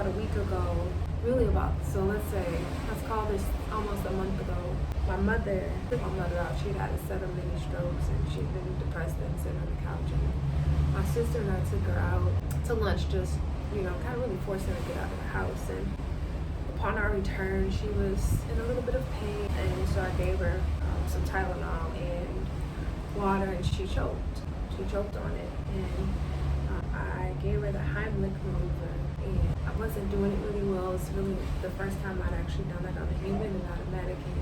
about a week ago, let's call this almost a month ago. My mother took my mother out. She'd had 7 mini strokes and she'd been depressed and sitting on the couch. And my sister and I took her out to lunch, just, kind of really forcing her to get out of the house. And upon our return, she was in a little bit of pain. And so I gave her some Tylenol and water, and she choked. She choked on it. And I gave her the Heimlich maneuver. And I wasn't doing it really well. It's really the first time I'd actually done that on a human and not a mannequin.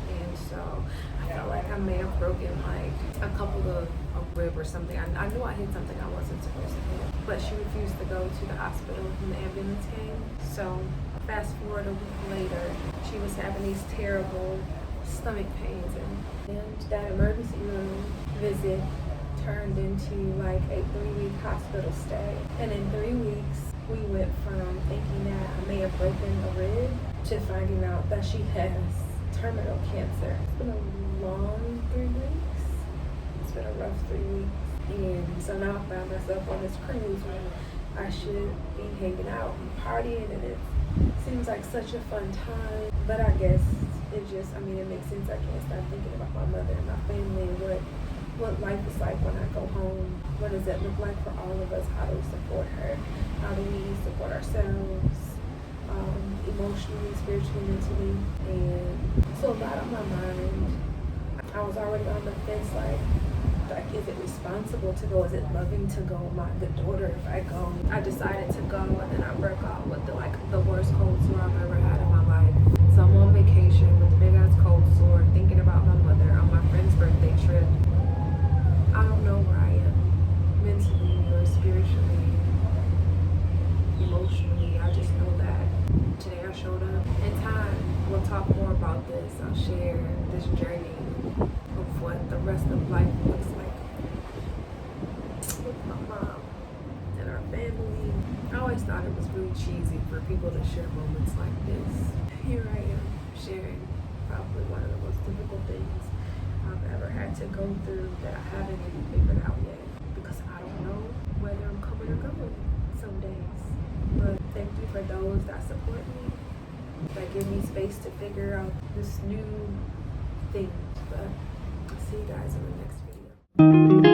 And so I felt like I may have broken like a couple of a rib or something. I knew I hit something I wasn't supposed to hit. But she refused to go to the hospital when the ambulance came. So fast forward a week later, she was having these terrible stomach pains. And that emergency room visit turned into like a 3-week hospital stay. And in 3 weeks, we went from thinking that I may have broken a rib to finding out that she has terminal cancer. It's been a long 3 weeks. It's been a rough 3 weeks. And so now I found myself on this cruise where I should be hanging out and partying, and it seems like such a fun time. But I guess it makes sense. I can't stop thinking about my mother and my family and what life is like when I go home. What does that look like for all of us? How do we support her? How do we support ourselves? Emotionally, spiritually, mentally. And so a lot on my mind. I was already on the fence, like, is it responsible to go? Is it loving to go? Am I a good daughter if I go? I decided to go, and then I broke out with the worst cold sore I've ever had in my life. So I'm on vacation with a big ass cold sore, thinking about my mother on my friend's birthday trip. I don't know where I am mentally or spiritually, emotionally. I just know that today I showed up. In time, we'll talk more about this. I'll share this journey of what the rest of life looks like with my mom and our family. I always thought it was really cheesy for people to share moments like this. Here I am sharing probably one of the most difficult things I've ever had to go through that I haven't even figured out yet, because I don't know whether I'm coming or going some days. But thank you for those that support me, that give me space to figure out this new thing. But I'll see you guys in the next video.